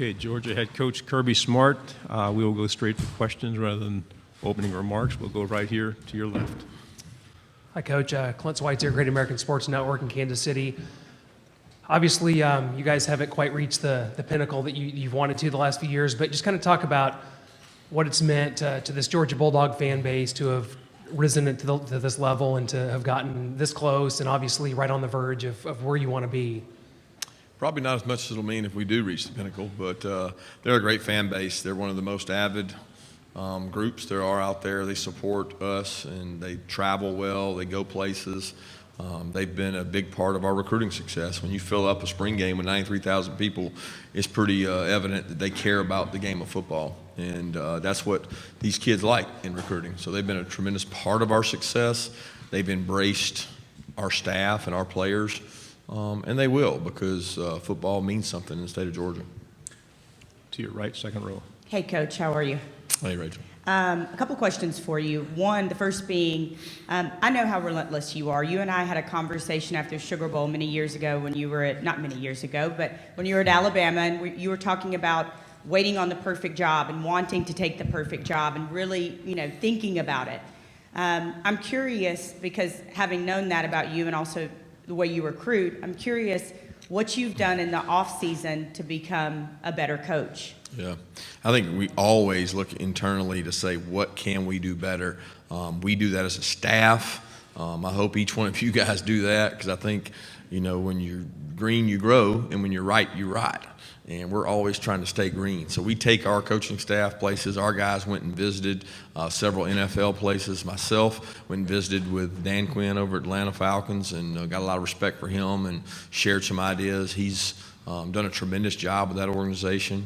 Okay, Georgia head coach Kirby Smart. We will go straight to questions rather than opening remarks. We'll go right here to your left. Hi, Coach. Clint White's here, Great American Sports Network in Kansas City. Obviously, you guys haven't quite reached the pinnacle that you've wanted to the last few years, but just kind of talk about what it's meant to this Georgia Bulldog fan base to have risen to this level and to have gotten this close and obviously right on the verge of where you want to be. Probably not as much as it'll mean if we do reach the pinnacle, but they're a great fan base. They're one of the most avid groups there are out there. They support us, and they travel well. They go places. They've been a big part of our recruiting success. When you fill up a spring game with 93,000 people, it's pretty evident that they care about the game of football, and that's what these kids like in recruiting. So they've been a tremendous part of our success. They've embraced our staff and our players. And they will, because football means something in the state of Georgia. To your right, second row. Hey, Coach, how are you? Hey, Rachel. A couple questions for you. One, the first being, I know how relentless you are. You and I had a conversation after Sugar Bowl many years ago when you were at, not many years ago, but when you were at Alabama, and you were talking about waiting on the perfect job and wanting to take the perfect job and really, thinking about it. I'm curious, because having known that about you and also the way you recruit, I'm curious what you've done in the off season to become a better coach. Yeah, I think we always look internally to say, what can we do better? We do that as a staff. I hope each one of you guys do that, because I think, when you're green, you grow, and when you're right, you ride. And we're always trying to stay green. So we take our coaching staff places. Our guys went and visited several NFL places. Myself went and visited with Dan Quinn over at Atlanta Falcons, and got a lot of respect for him and shared some ideas. He's done a tremendous job with that organization.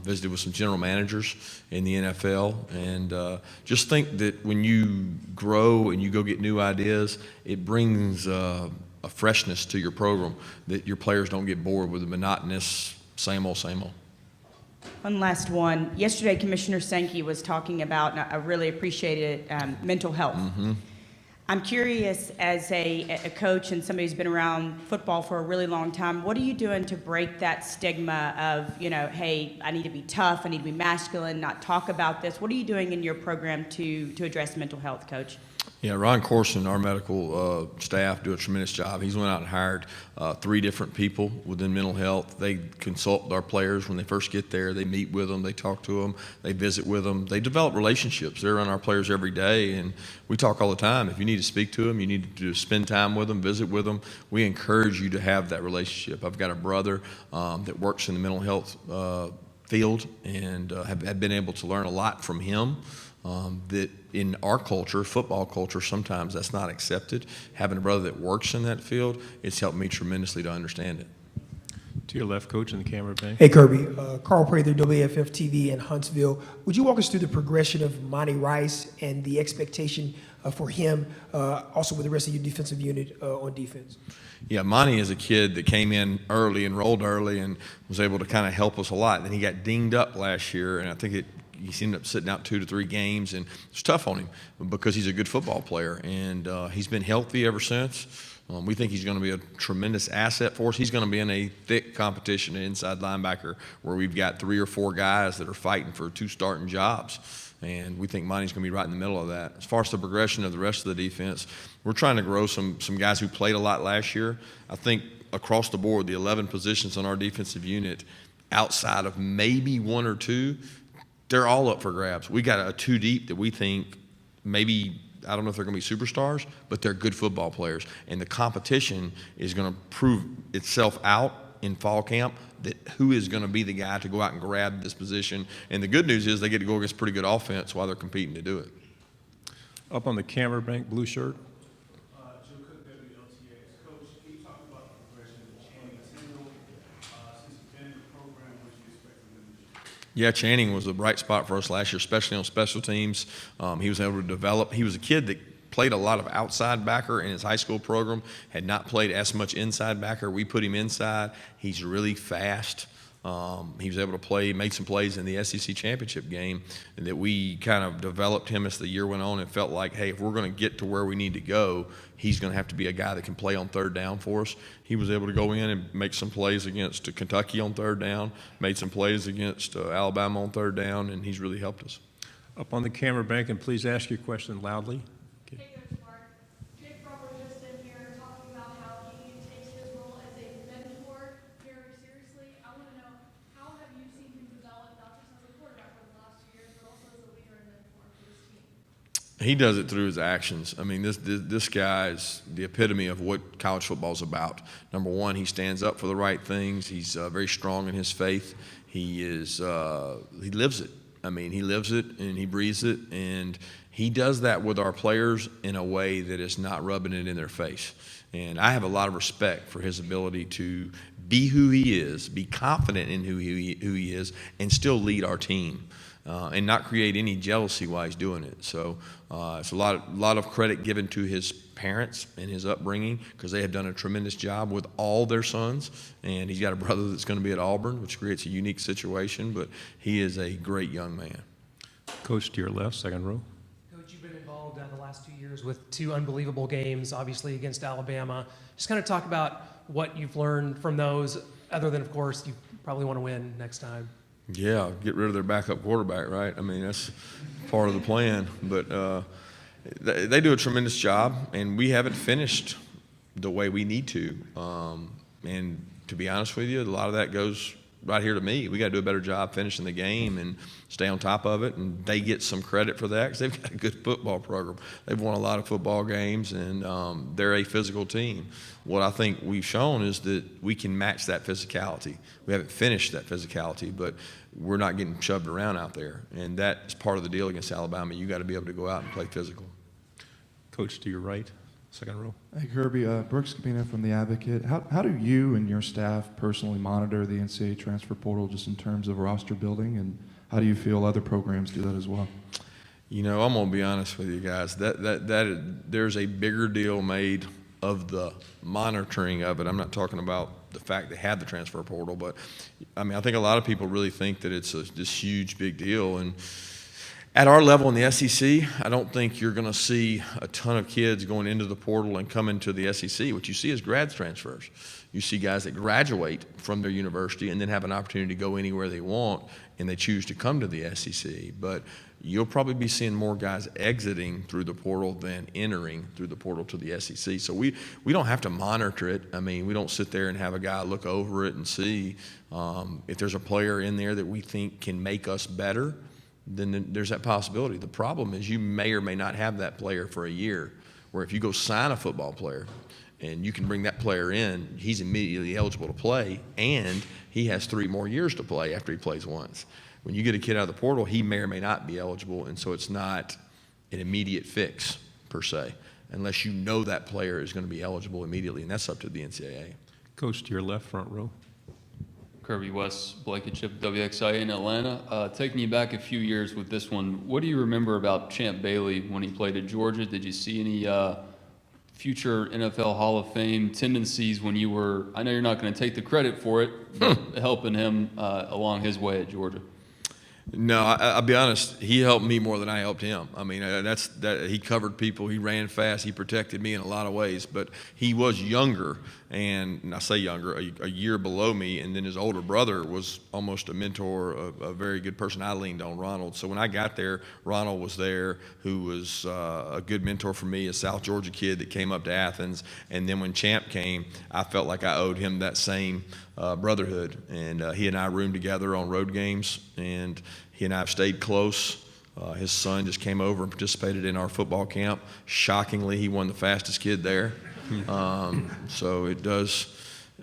Visited with some general managers in the NFL, and just think that when you grow and you go get new ideas, it brings a freshness to your program that your players don't get bored with the monotonous same old, same old. One last one. Yesterday, Commissioner Sankey was talking about, and I really appreciated it, mental health. Mm-hmm. I'm curious, as a coach and somebody who's been around football for a really long time, what are you doing to break that stigma of, hey, I need to be tough, I need to be masculine, not talk about this? What are you doing in your program to address mental health, Coach? Yeah, Ron Corson, our medical staff, do a tremendous job. He's went out and hired 3 different people within mental health. They consult with our players when they first get there. They meet with them. They talk to them. They visit with them. They develop relationships. They're around our players every day, and we talk all the time. If you need to speak to them, you need to spend time with them, visit with them. We encourage you to have that relationship. I've got a brother that works in the mental health field, and have been able to learn a lot from him. That in our culture, football culture, sometimes that's not accepted. Having a brother that works in that field, it's helped me tremendously to understand it. To your left, coach, in the camera bank. Hey, Kirby. Carl Prather, WFF TV in Huntsville. Would you walk us through the progression of Monty Rice and the expectation for him, also with the rest of your defensive unit on defense? Yeah, Monty is a kid that came in early, enrolled early, and was able to kind of help us a lot. Then he got dinged up last year, and I think he ended up sitting out 2 to 3 games, and it's tough on him because he's a good football player, and he's been healthy ever since. We think he's going to be a tremendous asset for us. He's going to be in a thick competition at inside linebacker where we've got 3 or 4 guys that are fighting for 2 starting jobs, and we think Monty's going to be right in the middle of that. As far as the progression of the rest of the defense, we're trying to grow some guys who played a lot last year. I think across the board, the 11 positions on our defensive unit, outside of maybe 1 or 2, they're all up for grabs. We got a 2 deep that we think maybe, I don't know if they're going to be superstars, but they're good football players. And the competition is going to prove itself out in fall camp, that who is going to be the guy to go out and grab this position. And the good news is they get to go against pretty good offense while they're competing to do it. Up on the camera bank, blue shirt. Yeah, Channing was a bright spot for us last year, especially on special teams. He was able to develop. He was a kid that played a lot of outside backer in his high school program, had not played as much inside backer. We put him inside. He's really fast. He was able to play, made some plays in the SEC championship game, and that we kind of developed him as the year went on and felt like, hey, if we're going to get to where we need to go, he's going to have to be a guy that can play on third down for us. He was able to go in and make some plays against Kentucky on third down, made some plays against Alabama on third down, and he's really helped us. Up on the camera bank, and please ask your question loudly. Okay. Hey, Coach Mark. Jake Brummer just in here talking about how he takes his role as a mentor very seriously. I want to know, how have you seen him develop, not just as a quarterback over the last 2 years, but also as a leader and mentor for this team? He does it through his actions. I mean, this guy is the epitome of what college football is about. Number one, he stands up for the right things. He's very strong in his faith. He lives it. I mean, he lives it and he breathes it, and he does that with our players in a way that is not rubbing it in their face. And I have a lot of respect for his ability to be who he is, be confident in who he is, and still lead our team. And not create any jealousy while he's doing it. So it's a lot of credit given to his parents and his upbringing, because they have done a tremendous job with all their sons. And he's got a brother that's going to be at Auburn, which creates a unique situation. But he is a great young man. Coach to your left, second row. Coach, you've been involved the last 2 years with 2 unbelievable games, obviously against Alabama. Just kind of talk about what you've learned from those, other than, of course, you probably want to win next time. Yeah, get rid of their backup quarterback, right? I mean, that's part of the plan. But they do a tremendous job, and we haven't finished the way we need to. And to be honest with you, a lot of that goes right here to me. We got to do a better job finishing the game and stay on top of it. And they get some credit for that because they've got a good football program. They've won a lot of football games, and they're a physical team. What I think we've shown is that we can match that physicality. We haven't finished that physicality, but we're not getting shoved around out there. And that's part of the deal against Alabama. You got to be able to go out and play physical. Coach to your right, second row. Hey, Kirby, Brooks Cabina from The Advocate. How do you and your staff personally monitor the NCAA transfer portal just in terms of roster building, and how do you feel other programs do that as well? You know, I'm going to be honest with you guys. There's a bigger deal made of the monitoring of it. I'm not talking about the fact they have the transfer portal, but I mean, I think a lot of people really think that it's this huge, big deal. And at our level in the SEC, I don't think you're going to see a ton of kids going into the portal and coming to the SEC. What you see is grad transfers. You see guys that graduate from their university and then have an opportunity to go anywhere they want, and they choose to come to the SEC. But you'll probably be seeing more guys exiting through the portal than entering through the portal to the SEC. So we don't have to monitor it. I mean, we don't sit there and have a guy look over it and see if there's a player in there that we think can make us better. Then there's that possibility. The problem is you may or may not have that player for a year, where if you go sign a football player and you can bring that player in, he's immediately eligible to play, and he has 3 more years to play after he plays once. When you get a kid out of the portal, he may or may not be eligible, and so it's not an immediate fix per se, unless you know that player is going to be eligible immediately, and that's up to the NCAA. Coach to your left, front row. Kirby West, Blankenship, WXI in Atlanta. Taking you back a few years with this one, what do you remember about Champ Bailey when he played at Georgia? Did you see any future NFL Hall of Fame tendencies when you were, I know you're not going to take the credit for it, but helping him along his way at Georgia? No, I'll be honest. He helped me more than I helped him. I mean, he covered people. He ran fast. He protected me in a lot of ways. But he was younger, and I say younger, a year below me. And then his older brother was almost a mentor, a very good person. I leaned on Ronald. So when I got there, Ronald was there, who was a good mentor for me, a South Georgia kid that came up to Athens. And then when Champ came, I felt like I owed him that same brotherhood. And he and I roomed together on road games, and he and I have stayed close. His son just came over and participated in our football camp. Shockingly, he won the fastest kid there. So it does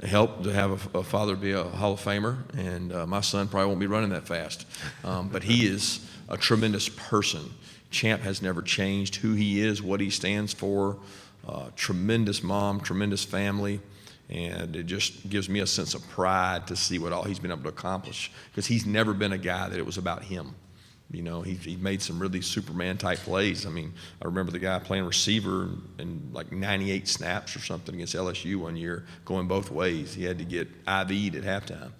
help to have a father be a Hall of Famer, and my son probably won't be running that fast. But he is a tremendous person. Champ has never changed who he is, what he stands for. Tremendous mom, tremendous family. And it just gives me a sense of pride to see what all he's been able to accomplish, because he's never been a guy that it was about him. You know, he made some really Superman-type plays. I mean, I remember the guy playing receiver in like 98 snaps or something against LSU one year, going both ways. He had to get IV'd at halftime.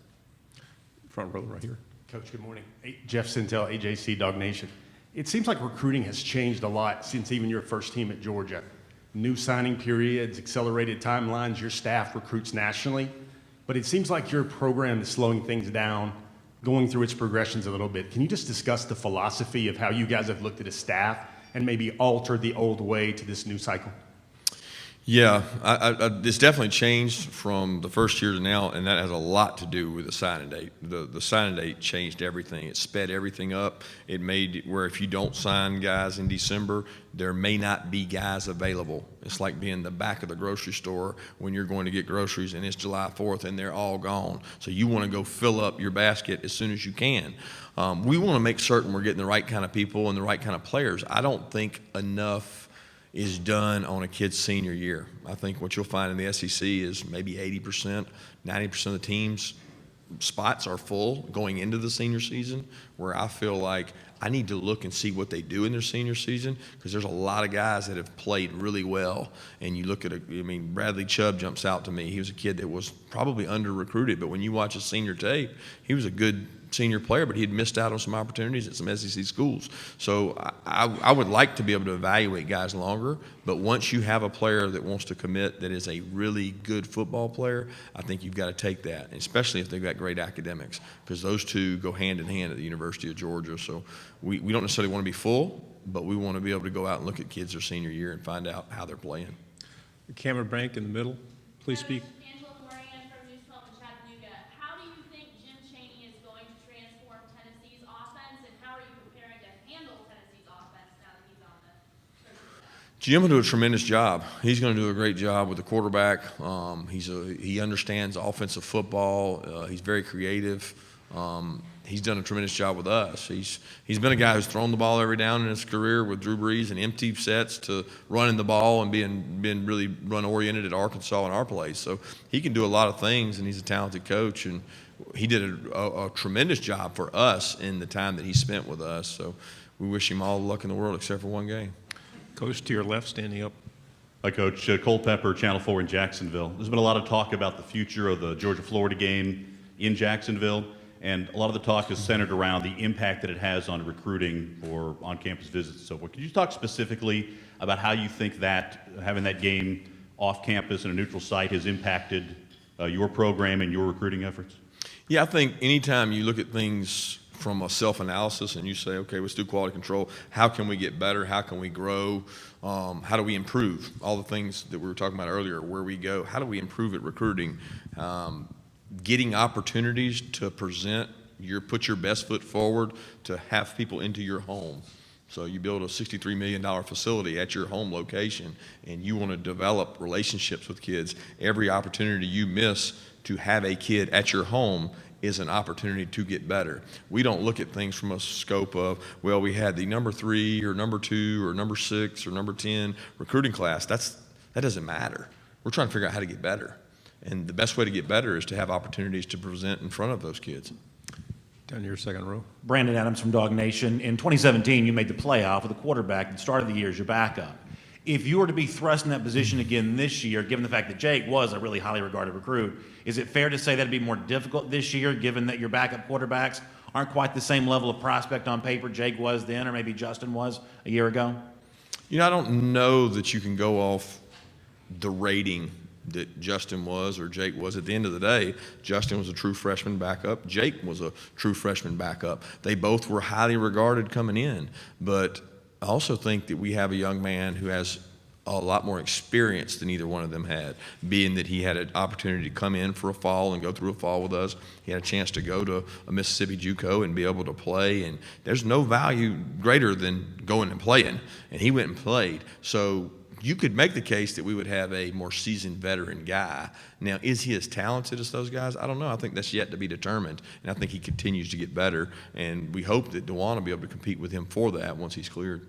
front row right here. Coach, good morning. Jeff Sintel, AJC Dog Nation. It seems like recruiting has changed a lot since even your first team at Georgia. New signing periods, accelerated timelines, your staff recruits nationally. But it seems like your program is slowing things down, going through its progressions a little bit. Can you just discuss the philosophy of how you guys have looked at a staff and maybe altered the old way to this new cycle? Yeah, it's definitely changed from the first year to now, and that has a lot to do with the signing date. The signing date changed everything. It sped everything up. It made it where if you don't sign guys in December, there may not be guys available. It's like being the back of the grocery store when you're going to get groceries and it's July 4th and they're all gone. So you want to go fill up your basket as soon as you can. We want to make certain we're getting the right kind of people and the right kind of players. I don't think enough is done on a kid's senior year. I think what you'll find in the SEC is maybe 80%, 90% of the teams' spots are full going into the senior season, where I feel like I need to look and see what they do in their senior season, because there's a lot of guys that have played really well. And you look at, Bradley Chubb jumps out to me. He was a kid that was probably under-recruited, but when you watch his senior tape, he was a good senior player, but he'd missed out on some opportunities at some SEC schools. So I would like to be able to evaluate guys longer, but once you have a player that wants to commit that is a really good football player, I think you've got to take that, especially if they've got great academics, because those two go hand in hand at the University of Georgia. So we don't necessarily want to be full, but we want to be able to go out and look at kids their senior year and find out how they're playing. The camera bank in the middle, please speak. Jim will do a tremendous job. He's going to do a great job with the quarterback. He understands offensive football. He's very creative. He's done a tremendous job with us. He's been a guy who's thrown the ball every down in his career with Drew Brees and empty sets to running the ball and being really run-oriented at Arkansas in our place. So he can do a lot of things, and he's a talented coach. And he did a tremendous job for us in the time that he spent with us. So we wish him all the luck in the world except for one game. Coach to your left, standing up. Hi, Coach. Cole Pepper, Channel 4 in Jacksonville. There's been a lot of talk about the future of the Georgia-Florida game in Jacksonville, and a lot of the talk is centered around the impact that it has on recruiting or on-campus visits and so forth. Could you talk specifically about how you think that having that game off-campus in a neutral site has impacted your program and your recruiting efforts? Yeah, I think anytime you look at things from a self-analysis and you say, okay, let's do quality control. How can we get better? How can we grow? How do we improve? All the things that we were talking about earlier, where we go. How do we improve at recruiting? Getting opportunities to put your best foot forward to have people into your home. So you build a $63 million facility at your home location, and you want to develop relationships with kids. Every opportunity you miss to have a kid at your home is an opportunity to get better. We don't look at things from a scope of, well, we had the number 3 or number 2 or number 6 or number 10 recruiting class. That doesn't matter. We're trying to figure out how to get better. And the best way to get better is to have opportunities to present in front of those kids. Down your second row. Brandon Adams from Dog Nation. In 2017, you made the playoff with a quarterback that started the year as your backup. If you were to be thrust in that position again this year, given the fact that Jake was a really highly regarded recruit, is it fair to say that'd be more difficult this year, given that your backup quarterbacks aren't quite the same level of prospect on paper Jake was then, or maybe Justin was a year ago? You know, I don't know that you can go off the rating that Justin was or Jake was. At the end of the day, Justin was a true freshman backup. Jake was a true freshman backup. They both were highly regarded coming in, but I also think that we have a young man who has a lot more experience than either one of them had, being that he had an opportunity to come in for a fall and go through a fall with us. He had a chance to go to a Mississippi JUCO and be able to play, and there's no value greater than going and playing, and he went and played. So you could make the case that we would have a more seasoned veteran guy. Now, is he as talented as those guys? I don't know. I think that's yet to be determined, and I think he continues to get better, and we hope that DeJuan will be able to compete with him for that once he's cleared.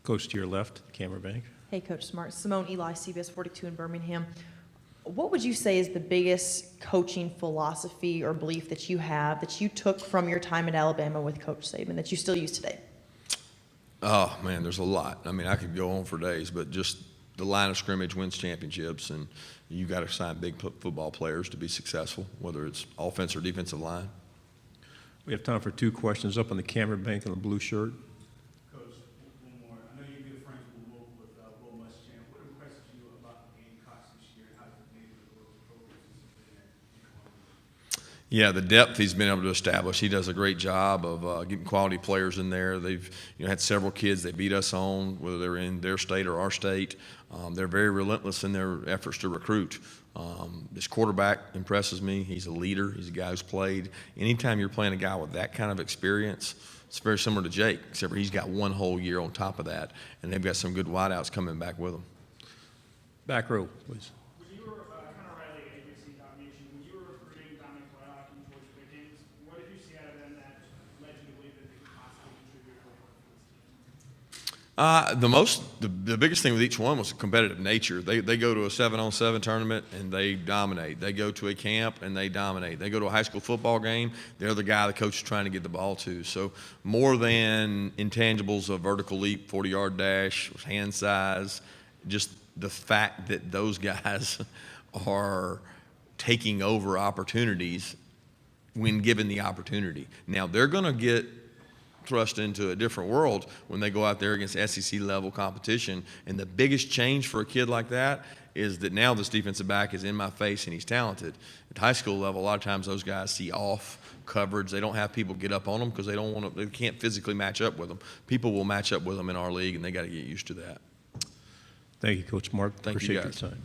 Coach to your left, camera bank. Hey, Coach Smart. Simone Eli, CBS 42 in Birmingham. What would you say is the biggest coaching philosophy or belief that you have that you took from your time at Alabama with Coach Saban that you still use today? Oh, man, there's a lot. I mean, I could go on for days, but just the line of scrimmage wins championships, and you got to sign big football players to be successful, whether it's offense or defensive line. We have time for 2 questions. Up on the camera bank in the blue shirt. Coach, one more. I know you're good friends with Will Muschamp. What impresses you about the Gamecocks this year, and how does it maybe the programs has been at? Yeah, the depth he's been able to establish. He does a great job of getting quality players in there. They've had several kids they beat us on, whether they're in their state or our state. They're very relentless in their efforts to recruit. This quarterback impresses me. He's a leader. He's a guy who's played. Anytime you're playing a guy with that kind of experience, it's very similar to Jake, except for he's got 1 whole year on top of that, and they've got some good wideouts coming back with him. Back row, please. When you were kind of riding agency domination, when you were recruiting Dominic Blaylock and George Pickens, what did you see out of them that led you to believe that they could possibly contribute to The biggest thing with each one was competitive nature. They go to a 7-on-7 tournament and they dominate. They go to a camp and they dominate. They go to a high school football game, they're the guy the coach is trying to get the ball to. So more than intangibles of vertical leap, 40-yard dash, hand size, just the fact that those guys are taking over opportunities when given the opportunity. Now, they're going to get thrust into a different world when they go out there against SEC level competition. And the biggest change for a kid like that is that now this defensive back is in my face and he's talented. At high school level, a lot of times those guys see off coverage. They don't have people get up on them because they can't physically match up with them. People will match up with them in our league, and they got to get used to that. Thank you, Coach Mark. Thank you, Appreciate guys. your time.